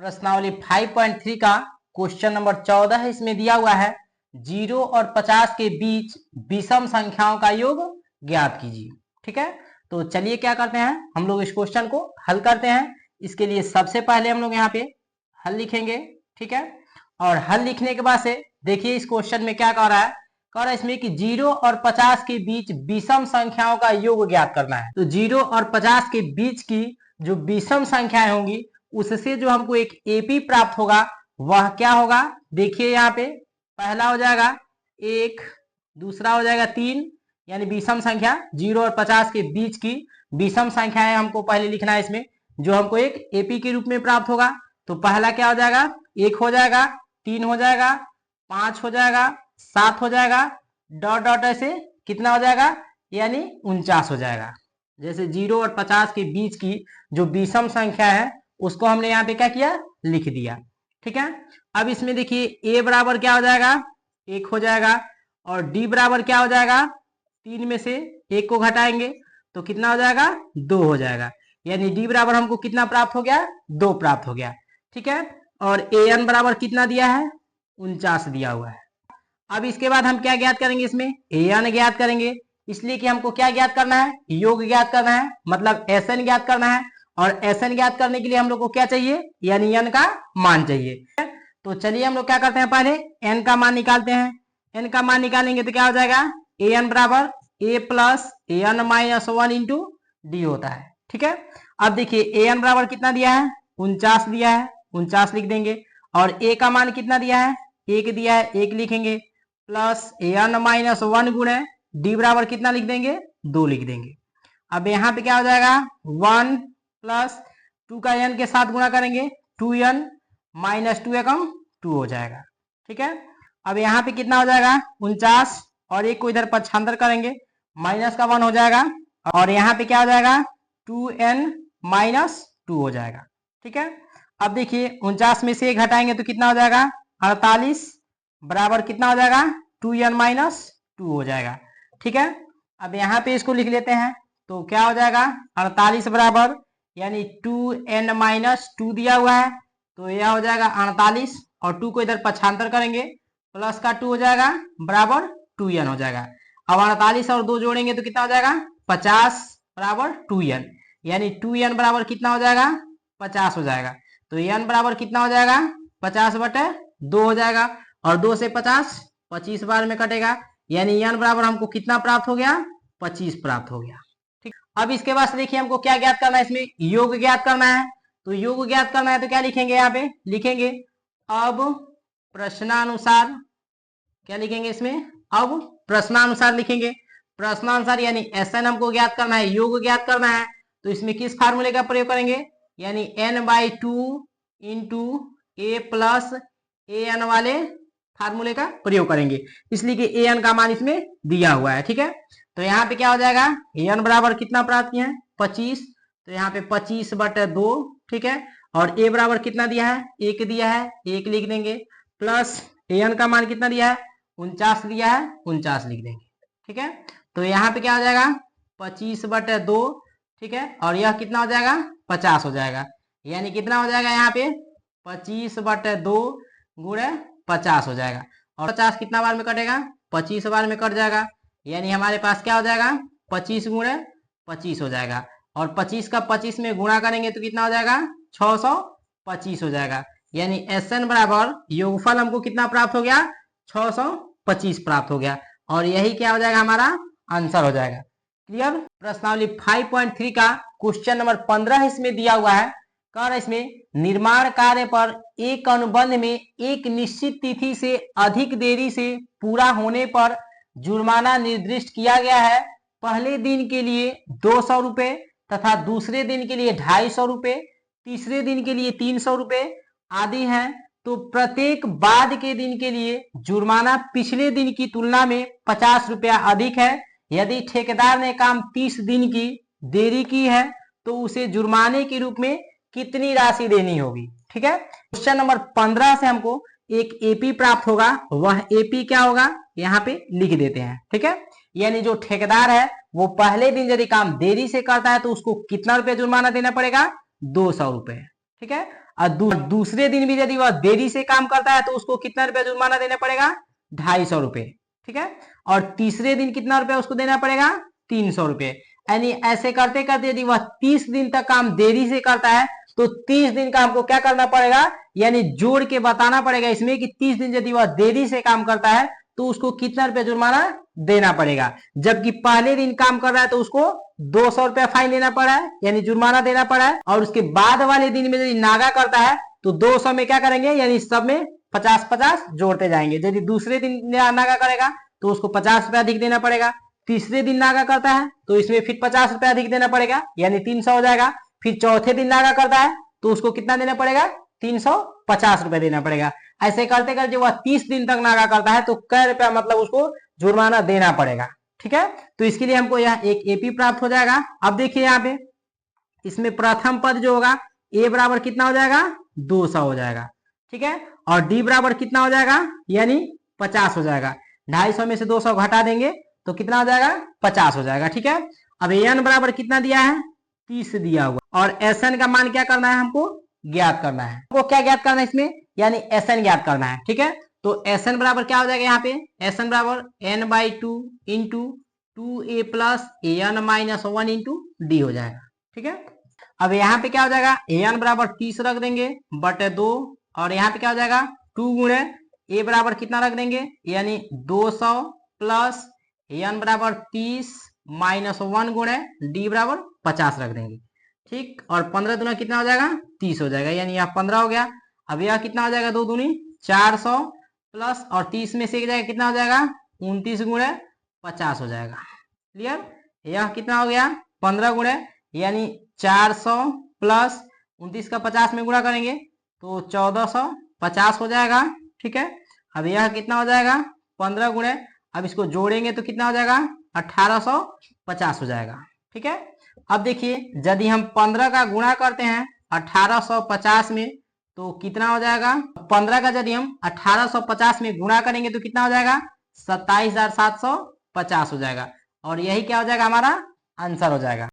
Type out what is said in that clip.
प्रश्नावली 5.3 का question number 14 है। इसमें दिया हुआ है 0 और 50 के बीच विषम संख्याओं का योग ज्ञात कीजिए। ठीक है, तो चलिए क्या करते हैं, हम लोग इस क्वेश्चन को हल करते हैं। इसके लिए सबसे पहले हम लोग यहाँ पे हल लिखेंगे। ठीक है, और हल लिखने के बाद से देखिए इस क्वेश्चन में क्या कह रहा है, कह रहा है इसमें कि 0 और 50 के बीच विषम संख्याओं का योग ज्ञात करना है। तो 0 और 50 के बीच की जो विषम संख्याएं होंगी उससे जो हमको एक एपी प्राप्त होगा वह क्या होगा, देखिए यहाँ पे पहला हो जाएगा 1, दूसरा हो जाएगा 3, यानी विषम संख्या 0 और 50 के बीच की विषम संख्याएं हमको पहले लिखना है इसमें, जो हमको एक एपी के रूप में प्राप्त होगा। तो पहला क्या हो जाएगा, 1 हो जाएगा, 3 हो जाएगा, 5 हो जाएगा, 7 हो जाएगा, डॉट डॉट ऐसे कितना हो जाएगा, यानी 49 हो जाएगा। जैसे 0 और 50 के बीच की जो विषम संख्या है उसको हमने यहाँ पे क्या किया, लिख दिया। ठीक है, अब इसमें देखिए a बराबर क्या हो जाएगा, 1 हो जाएगा, और d बराबर क्या हो जाएगा, 3 में से 1 को घटाएंगे तो कितना हो जाएगा, 2 हो जाएगा। यानी d बराबर हमको कितना प्राप्त हो गया, 2 प्राप्त हो गया। ठीक है, और an बराबर कितना दिया है, 49 दिया हुआ है। अब इसके बाद हम क्या ज्ञात करेंगे, इसमें an ज्ञात करेंगे, इसलिए कि हमको क्या ज्ञात करना है, योग ज्ञात करना है, मतलब SN ज्ञात करना है। और SN ज्ञात करने के लिए हम लोग को क्या चाहिए, यानी n का मान चाहिए। तो चलिए हम लोग क्या करते हैं, पहले n का मान निकालते हैं। n का मान निकालेंगे तो क्या हो जाएगा, an बराबर a plus an minus 1 into D होता है। ठीक है, अब देखिए an बराबर कितना दिया है, 49 दिया है, 49 लिख देंगे। और a का मान कितना दिया है, 1 दिया है, 1 लिखेंगे, प्लस an माइनस 1 गुणे d बराबर कितना लिख देंगे, 2 लिख देंगे। अब यहाँ पे क्या हो जाएगा, 1 प्लस 2 का n के साथ गुणा करेंगे, 2n माइनस 2 एकम 2 हो जाएगा। ठीक है, अब यहाँ पे कितना हो जाएगा, 49, और एक को इधर पक्षांतर करेंगे, माइनस का 1 हो जाएगा, और यहाँ पे क्या हो जाएगा, 2n माइनस 2 हो जाएगा। ठीक है, अब देखिए 49 में से 1 घटाएंगे तो कितना हो जाएगा, 48 बराबर कितना हो जाएगा, 2n माइनस 2 हो जाएगा। ठीक है, अब यहाँ पे इसको लिख लेते हैं, तो क्या हो जाएगा, 48 बराबर यानी 2n माइनस 2 दिया हुआ है, तो यह हो जाएगा 48, और 2 को इधर पक्षांतर करेंगे, प्लस का 2 हो जाएगा बराबर 2n हो जाएगा। अब 48 और 2 जोड़ेंगे तो कितना हो जाएगा, 50 बराबर 2n, यानी 2n बराबर कितना हो जाएगा, 50 हो जाएगा। तो n बराबर कितना हो जाएगा, 50/2 हो जाएगा, और 2 से 50 25 बार में कटेगा, यानी n बराबर हमको कितना प्राप्त हो गया, 25 प्राप्त हो गया। ठीक, अब इसके बाद देखिए हमको क्या ज्ञात करना है, इसमें योग ज्ञात करना है। तो योग ज्ञात करना है तो क्या लिखेंगे, यहाँ पे लिखेंगे अब प्रश्नानुसार, क्या लिखेंगे इसमें, अब प्रश्नानुसार लिखेंगे। प्रश्नानुसार यानी SN हमको ज्ञात करना है, योग ज्ञात करना है, तो इसमें किस फार्मूले का प्रयोग करेंगे, यानी n/2 into a plus an वाले फार्मूले का प्रयोग करेंगे, इसलिए कि an का मान इसमें दिया हुआ है। ठीक है, तो यहाँ पे क्या हो जाएगा, n बराबर कितना प्राप्त किया है, 25, तो यहाँ पे 25/2। ठीक है, और a बराबर कितना दिया है, 1 दिया है, 1 लिख देंगे, प्लस an का मान कितना दिया है, 49 दिया है, 49 लिख देंगे। ठीक है, तो यहाँ पे क्या हो जाएगा, 25/2। ठीक है, और यह कितना हो जाएगा, 50 हो जाएगा, यानी कितना हो जाएगा, यहाँ पे 25/2 गुणे 50 हो जाएगा, और 50 कितना बार में कटेगा, 25 बार में कट जाएगा, यानी हमारे पास क्या हो जाएगा, 25 गुणे 25 हो जाएगा, और 25 का 25 में गुणा करेंगे तो कितना हो जाएगा, 625 हो जाएगा। यानी SN बराबर योगफल हमको कितना प्राप्त हो गया, 625 प्राप्त हो गया, और यही क्या हो जाएगा, हमारा आंसर हो जाएगा। क्लियर। प्रश्नावली 5.3 का क्वेश्चन नंबर 15 इसमें दिया हुआ है, कर इसमें निर्माण कार्य पर एक अनुबंध में एक निश्चित तिथि से अधिक देरी से पूरा होने पर जुर्माना निर्दिष्ट किया गया है। पहले दिन के लिए 200 रुपए तथा दूसरे दिन के लिए 250 रुपए, तीसरे दिन के लिए 300 रुपए आदि हैं। तो प्रत्येक बाद के दिन के लिए जुर्माना पिछले दिन की तुलना में 50 रुपया अधिक है। यदि ठेकेदार ने काम 30 दिन की देरी की है तो उसे जुर्माने के रूप में कितनी राशि देनी होगी। ठीक है, क्वेश्चन नंबर 15 से हमको एक एपी प्राप्त होगा, वह एपी क्या होगा, यहाँ पे लिख देते हैं। ठीक है, यानी जो ठेकेदार है वो पहले दिन यदि काम देरी से करता है तो उसको कितना रुपया जुर्माना देना पड़ेगा, 200 रुपए। ठीक है, और दूसरे दिन भी यदि वह देरी से काम करता है तो उसको कितना रुपया जुर्माना देना पड़ेगा? 250 रुपये, ठीक है। और तीसरे दिन कितना रुपया उसको देना पड़ेगा? 300 रुपये। यानी ऐसे करते करते यदि वह 30 दिन तक काम देरी से करता है तो 30 दिन का हमको क्या करना पड़ेगा, यानी जोड़ के बताना पड़ेगा इसमें कि 30 दिन यदि वह देरी से काम करता है तो उसको कितना रुपया जुर्माना देना पड़ेगा। जबकि पहले दिन काम कर रहा है तो उसको 200 रुपया फाइन देना पड़ा है, यानी जुर्माना देना पड़ा है। और उसके बाद वाले दिन में यदि नागा करता है तो 200 में क्या करेंगे, यानी सब में 50-50 जोड़ते जाएंगे। यदि दूसरे दिन नागा करेगा तो उसको 50 रुपया अधिक देना पड़ेगा। तीसरे दिन नागा करता है तो इसमें फिर 50 रुपया अधिक देना पड़ेगा, यानी 300 हो जाएगा। फिर चौथे दिन नागा करता है तो उसको कितना देना पड़ेगा? 350 रुपया देना पड़ेगा। ऐसे करते करते वह 30 दिन तक नागा करता है तो कै रुपया मतलब उसको जुर्माना देना पड़ेगा, ठीक है। तो इसके लिए हमको यह एक एपी प्राप्त हो जाएगा। अब देखिए यहाँ पे इसमें प्रथम पद जो होगा ए बराबर कितना हो जाएगा? 200 हो जाएगा, ठीक है। और डी बराबर कितना हो जाएगा, यानी 50 हो जाएगा। 250 में से 200 घटा देंगे तो कितना हो जाएगा? 50 हो जाएगा, ठीक है। अब एन बराबर कितना दिया है? 30 दिया हुआ। और एस एन का मान क्या करना है हमको? ज्ञात करना है। हमको क्या ज्ञात करना है इसमें? यानी एस एन ज्ञात करना है, ठीक है। तो एस एन बराबर क्या हो जाएगा यहाँ पे? एस एन बराबर n/2 into 2a plus N minus 1 into D हो जाएगा, ठीक है। अब यहाँ पे क्या हो जाएगा? एन बराबर 30 रख देंगे बटे 2। और यहाँ पे क्या हो जाएगा? 2 गुणे ए बराबर कितना रख देंगे, यानी 200 प्लस एन बराबर 30 माइनस 1 गुणे डी बराबर 50 रख देंगे, ठीक। और 15 दूना कितना हो जाएगा? 30 हो जाएगा, यानी यहाँ 15 हो गया। अब यह कितना हो जाएगा? 2 दूनी 400 प्लस और 30 में से एक जाएगा कितना हो जाएगा? 29 गुणे 50 हो जाएगा, क्लियर। यह कितना हो गया? 15 गुणे, यानी 400 प्लस 29 का 50 में गुणा करेंगे तो 1450 हो जाएगा, ठीक है। अब यह कितना हो जाएगा? 15 गुणे, अब इसको जोड़ेंगे तो कितना हो जाएगा? 1850 हो जाएगा, ठीक है। अब देखिए यदि हम 15 का गुणा करते हैं 1850 में तो कितना हो जाएगा? 15 का यदि हम 1850 में गुणा करेंगे तो कितना हो जाएगा? 27,750 हो जाएगा। और यही क्या हो जाएगा? हमारा आंसर हो जाएगा।